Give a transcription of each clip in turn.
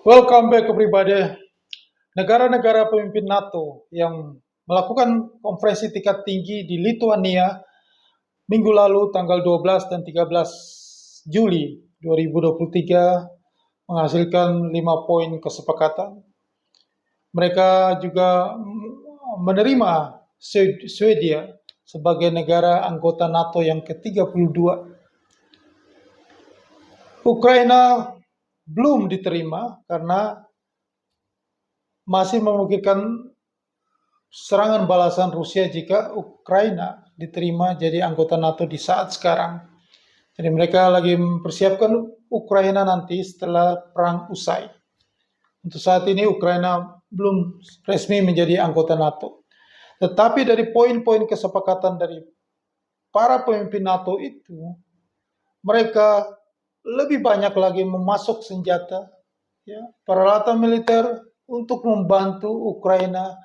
Welcome back everybody. Negara-negara pemimpin NATO yang melakukan konferensi tingkat tinggi di Lithuania minggu lalu tanggal 12 dan 13 Juli 2023 menghasilkan 5 poin kesepakatan. Mereka juga menerima Swedia sebagai negara anggota NATO yang ke-32. Ukraina belum diterima karena masih memungkinkan serangan balasan Rusia jika Ukraina diterima jadi anggota NATO di saat sekarang. Jadi mereka lagi mempersiapkan Ukraina nanti setelah perang usai. Untuk saat ini Ukraina belum resmi menjadi anggota NATO. Tetapi dari poin-poin kesepakatan dari para pemimpin NATO itu, mereka lebih banyak lagi memasok senjata, peralatan militer untuk membantu Ukraina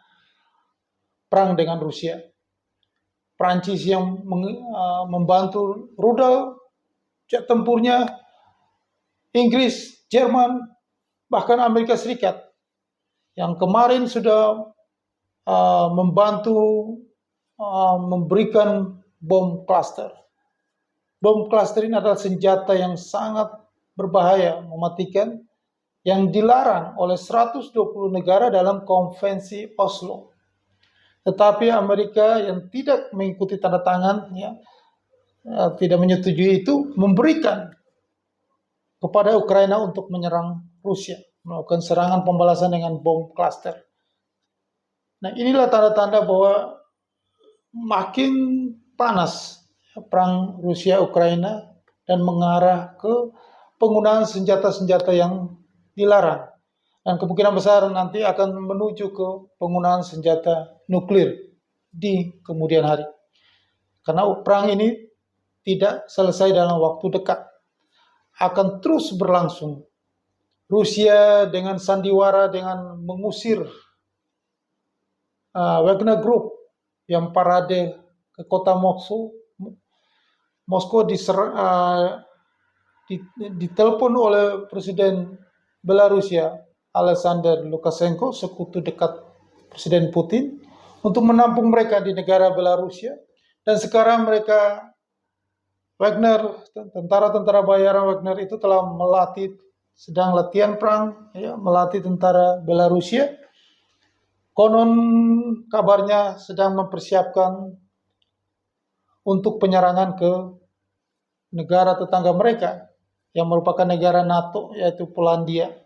perang dengan Rusia. Prancis yang membantu rudal, jet tempurnya, Inggris, Jerman, bahkan Amerika Serikat yang kemarin sudah membantu memberikan bom cluster. Bom cluster ini adalah senjata yang sangat berbahaya, mematikan, yang dilarang oleh 120 negara dalam konvensi Oslo. Tetapi Amerika yang tidak mengikuti tanda tangan, tidak menyetujui itu, memberikan kepada Ukraina untuk menyerang Rusia, melakukan serangan pembalasan dengan bom cluster. Nah, inilah tanda-tanda bahwa makin panas perang Rusia-Ukraina dan mengarah ke penggunaan senjata-senjata yang dilarang. Dan kemungkinan besar nanti akan menuju ke penggunaan senjata nuklir di kemudian hari. Karena perang ini tidak selesai dalam waktu dekat. Akan terus berlangsung. Rusia dengan sandiwara dengan mengusir Wagner Group yang parade ke kota Moskow ditelepon oleh Presiden Belarusia Alexander Lukashenko, sekutu dekat Presiden Putin, untuk menampung mereka di negara Belarusia. Dan sekarang mereka, Wagner, tentara-tentara bayaran Wagner itu telah sedang latihan perang, melatih tentara Belarusia. Konon kabarnya sedang mempersiapkan untuk penyerangan ke negara tetangga mereka yang merupakan negara NATO, yaitu Polandia.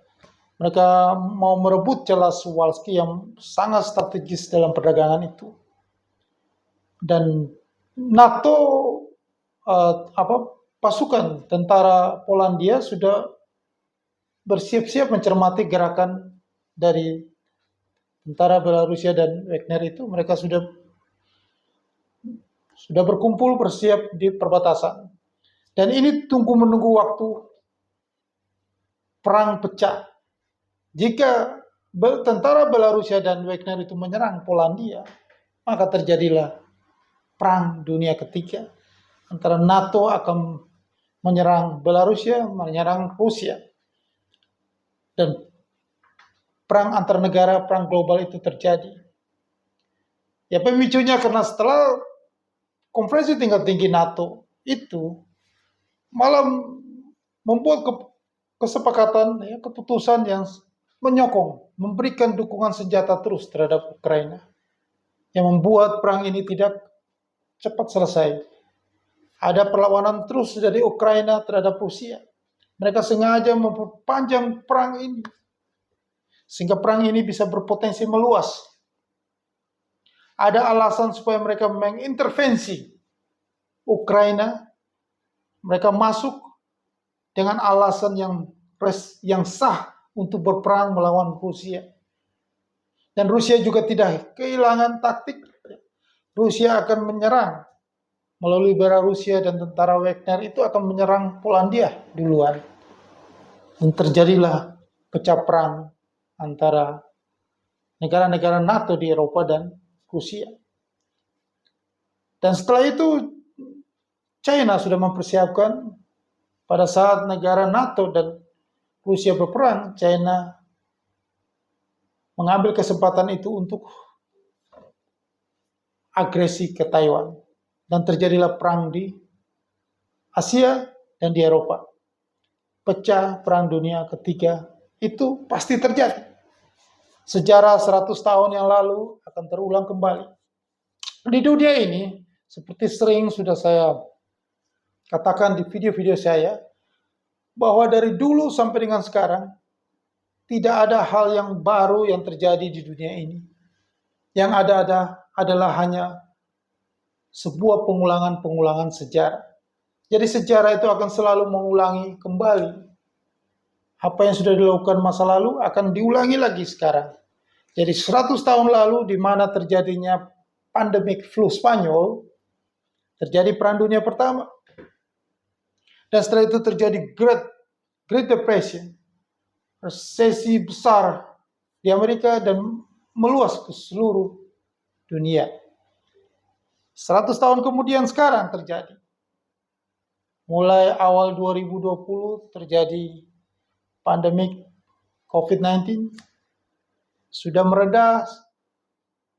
Mereka mau merebut celah Suwalski yang sangat strategis dalam perdagangan itu. Dan NATO, pasukan tentara Polandia sudah bersiap-siap mencermati gerakan dari tentara Belarusia dan Wagner itu. Mereka sudah berkumpul bersiap di perbatasan. Dan ini tunggu menunggu waktu perang pecah. Jika tentara Belarusia dan Wagner itu menyerang Polandia, maka terjadilah perang dunia ketiga antara NATO akan menyerang Belarusia, menyerang Rusia. Dan perang antar negara, perang global itu terjadi. Ya, pemicunya karena setelah konferensi tingkat tinggi NATO itu malah membuat kesepakatan, keputusan yang menyokong, memberikan dukungan senjata terus terhadap Ukraina, yang membuat perang ini tidak cepat selesai. Ada perlawanan terus dari Ukraina terhadap Rusia. Mereka sengaja memperpanjang perang ini, sehingga perang ini bisa berpotensi meluas. Ada alasan supaya mereka mengintervensi Ukraina. Mereka masuk dengan alasan yang sah untuk berperang melawan Rusia. Dan Rusia juga tidak kehilangan taktik. Rusia akan menyerang melalui Belarusia, dan tentara Wagner itu akan menyerang Polandia duluan. Dan terjadilah pecah perang antara negara-negara NATO di Eropa dan Rusia. Dan setelah itu China sudah mempersiapkan pada saat negara NATO dan Rusia berperang, China mengambil kesempatan itu untuk agresi ke Taiwan. Dan terjadilah perang di Asia dan di Eropa. Pecah Perang Dunia Ketiga itu pasti terjadi. Sejarah 100 tahun yang lalu akan terulang kembali. Di dunia ini, seperti sering sudah saya katakan di video-video saya, bahwa dari dulu sampai dengan sekarang, tidak ada hal yang baru yang terjadi di dunia ini. Yang ada adalah hanya sebuah pengulangan-pengulangan sejarah. Jadi sejarah itu akan selalu mengulangi kembali. Apa yang sudah dilakukan masa lalu akan diulangi lagi sekarang. Jadi 100 tahun lalu di mana terjadinya pandemik flu Spanyol, terjadi Perang Dunia Pertama. Dan setelah itu terjadi Great Depression, resesi besar di Amerika dan meluas ke seluruh dunia. 100 tahun kemudian sekarang terjadi. Mulai awal 2020 terjadi pandemik COVID-19. Sudah mereda.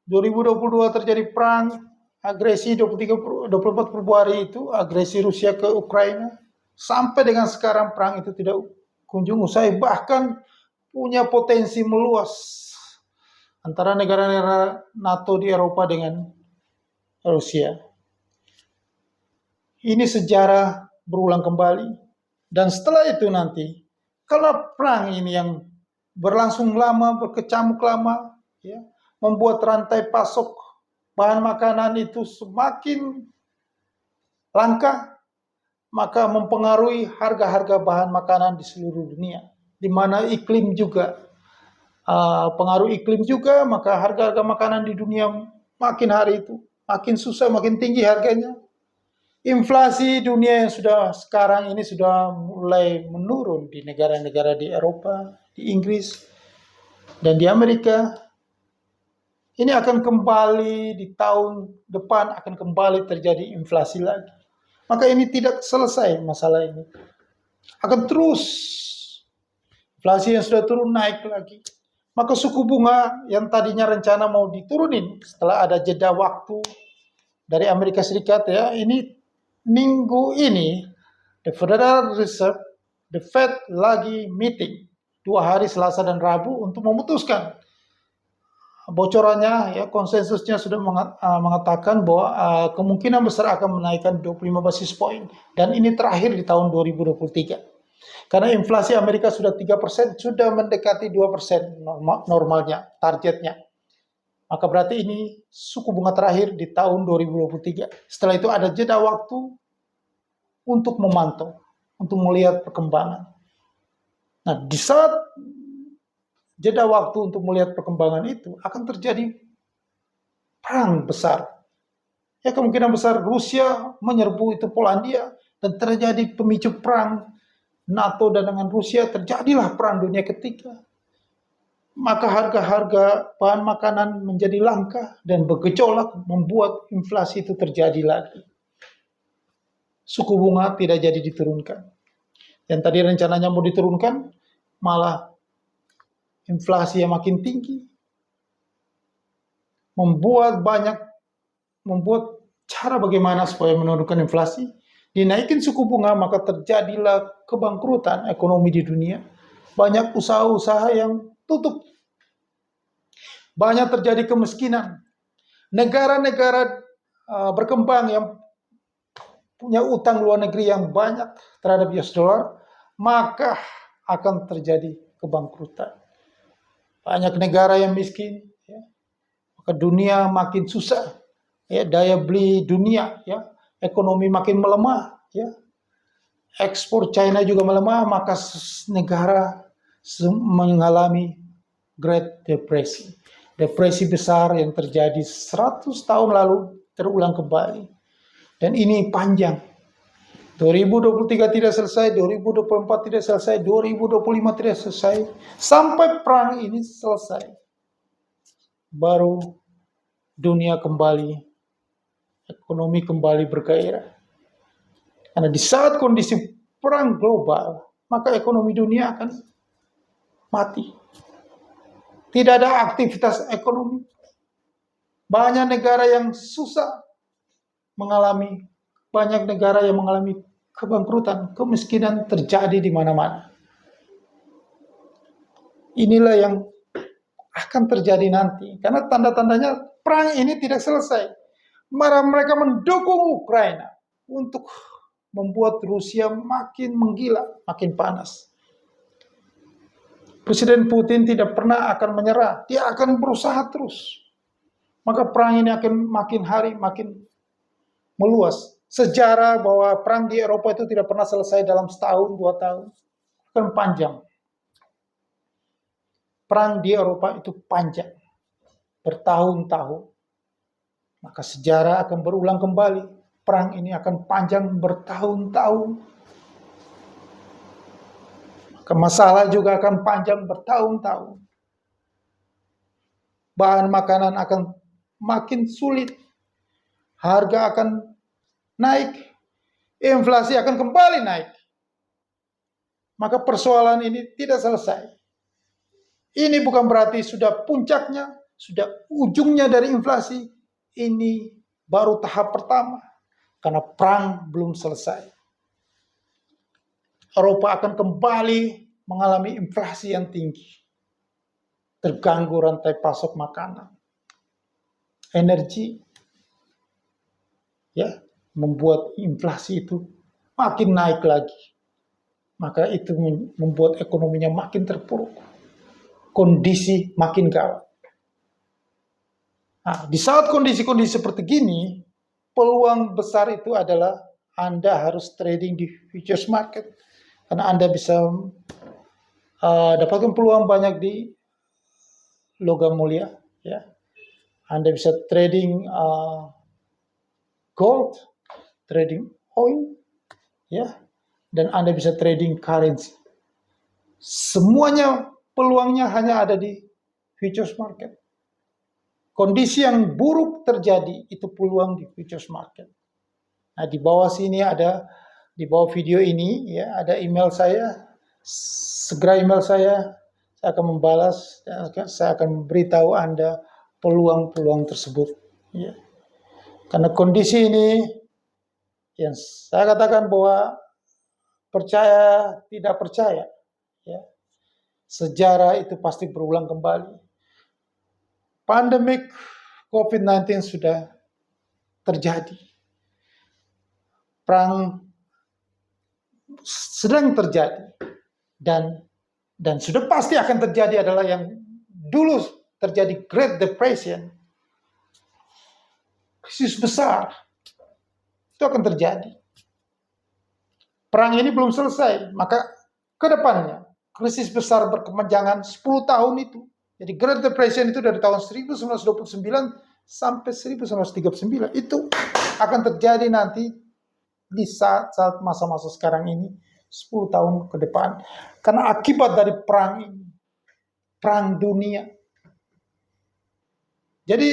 2022 terjadi perang, agresi 24 Februari itu, agresi Rusia ke Ukraina. Sampai dengan sekarang perang itu tidak kunjung usai, bahkan punya potensi meluas antara negara-negara NATO di Eropa dengan Rusia. Ini sejarah berulang kembali. Dan setelah itu nanti, kalau perang ini yang berlangsung lama, berkecamuk lama, ya, membuat rantai pasok bahan makanan itu semakin langka, maka mempengaruhi harga-harga bahan makanan di seluruh dunia. Di mana iklim juga, pengaruh iklim juga, maka harga-harga makanan di dunia makin hari itu makin susah, makin tinggi harganya. Inflasi dunia yang sudah sekarang ini sudah mulai menurun di negara-negara di Eropa, di Inggris, dan di Amerika. Ini akan kembali di tahun depan, akan kembali terjadi inflasi lagi. Maka ini tidak selesai masalah ini. Akan terus inflasi yang sudah turun naik lagi. Maka suku bunga yang tadinya rencana mau diturunin setelah ada jeda waktu dari Amerika Serikat, ya, ini minggu ini the Federal Reserve, the Fed lagi meeting 2 hari Selasa dan Rabu untuk memutuskan. Bocorannya, ya, konsensusnya sudah mengatakan bahwa kemungkinan besar akan menaikkan 25 basis poin, dan ini terakhir di tahun 2023. Karena inflasi Amerika sudah 3%, sudah mendekati 2% normalnya, targetnya. Maka berarti ini suku bunga terakhir di tahun 2023. Setelah itu ada jeda waktu untuk memantau, untuk melihat perkembangan. Nah, di saat jeda waktu untuk melihat perkembangan itu, akan terjadi perang besar. Ya, kemungkinan besar Rusia menyerbu itu Polandia, dan terjadi pemicu perang NATO dan dengan Rusia, terjadilah Perang Dunia Ketiga. Maka harga-harga bahan makanan menjadi langka dan bergejolak, membuat inflasi itu terjadi lagi. Suku bunga tidak jadi diturunkan. Yang tadi rencananya mau diturunkan, malah inflasi yang makin tinggi. Membuat cara bagaimana supaya menurunkan inflasi. Dinaikin suku bunga, maka terjadilah kebangkrutan ekonomi di dunia. Banyak usaha-usaha yang tutup. Banyak terjadi kemiskinan. Negara-negara berkembang yang punya utang luar negeri yang banyak terhadap US dollar, maka akan terjadi kebangkrutan. Banyak negara yang miskin, ya. Maka dunia makin susah, ya, daya beli dunia, ya, ekonomi makin melemah, ya. Ekspor China juga melemah, maka negara mengalami Great Depression. Depresi besar yang terjadi 100 tahun lalu terulang kembali. Dan ini panjang. 2023 tidak selesai, 2024 tidak selesai, 2025 tidak selesai. Sampai perang ini selesai, baru dunia kembali, ekonomi kembali bergairah. Karena di saat kondisi perang global, maka ekonomi dunia akan mati. Tidak ada aktivitas ekonomi. Banyak negara yang susah mengalami, banyak negara yang mengalami kebangkrutan, kemiskinan terjadi di mana-mana. Inilah yang akan terjadi nanti, karena tanda-tandanya perang ini tidak selesai. Mereka mendukung Ukraina untuk membuat Rusia makin menggila, makin panas. Presiden Putin tidak pernah akan menyerah, dia akan berusaha terus. Maka perang ini akan makin hari makin meluas. Sejarah bahwa perang di Eropa itu tidak pernah selesai dalam setahun, 2 tahun. Akan panjang. Perang di Eropa itu panjang, bertahun-tahun. Maka sejarah akan berulang kembali. Perang ini akan panjang bertahun-tahun. Maka masalah juga akan panjang bertahun-tahun. Bahan makanan akan makin sulit. Harga akan naik. Inflasi akan kembali naik. Maka persoalan ini tidak selesai. Ini bukan berarti sudah puncaknya, sudah ujungnya dari inflasi. Ini baru tahap pertama, karena perang belum selesai. Eropa akan kembali mengalami inflasi yang tinggi. Terganggu rantai pasok makanan. Energi, ya, membuat inflasi itu makin naik lagi. Maka itu membuat ekonominya makin terpuruk. Kondisi makin gawat. Nah, di saat kondisi-kondisi seperti gini, peluang besar itu adalah Anda harus trading di futures market. Karena Anda bisa dapatkan peluang banyak di logam mulia. Ya. Anda bisa trading gold, trading oil, ya, dan Anda bisa trading currency. Semuanya peluangnya hanya ada di futures market. Kondisi yang buruk terjadi itu peluang di futures market. Nah, di bawah sini ada, di bawah video ini ya, ada email saya. Segera email saya akan membalas dan saya akan beritahu Anda peluang-peluang tersebut. Ya. Karena kondisi ini yang saya katakan bahwa percaya tidak percaya, ya, sejarah itu pasti berulang kembali. Pandemik COVID-19 sudah terjadi. Perang sedang terjadi. Dan sudah pasti akan terjadi adalah yang dulu terjadi Great Depression. Krisis besar. Itu akan terjadi. Perang ini belum selesai. Maka ke depannya krisis besar berkepanjangan 10 tahun itu. Jadi Great Depression itu dari tahun 1929 sampai 1939. Itu akan terjadi nanti di saat masa-masa sekarang ini, 10 tahun ke depan. Karena akibat dari perang ini, perang dunia. Jadi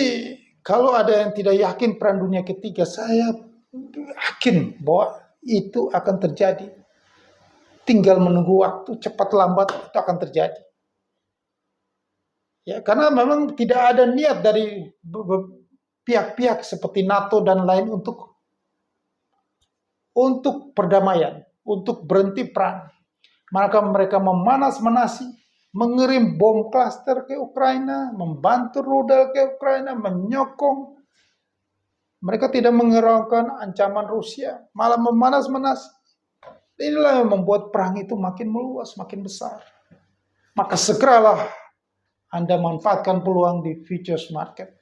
kalau ada yang tidak yakin perang dunia ketiga, saya yakin bahwa itu akan terjadi. Tinggal menunggu waktu, cepat lambat itu akan terjadi. Ya, karena memang tidak ada niat dari pihak-pihak seperti NATO dan lain untuk perdamaian, untuk berhenti perang. Maka mereka memanas-manasi, mengirim bom klaster ke Ukraina, membantu rudal ke Ukraina, menyokong. Mereka tidak menghiraukan ancaman Rusia, malah memanas-manasi. Inilah yang membuat perang itu makin meluas, makin besar. Maka segeralah Anda manfaatkan peluang di futures market.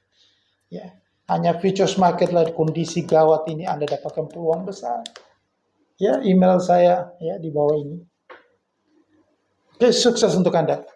Ya, hanya futures market lah, kondisi gawat ini Anda dapatkan peluang besar. Ya, email saya ya di bawah ini. Oke, sukses untuk Anda.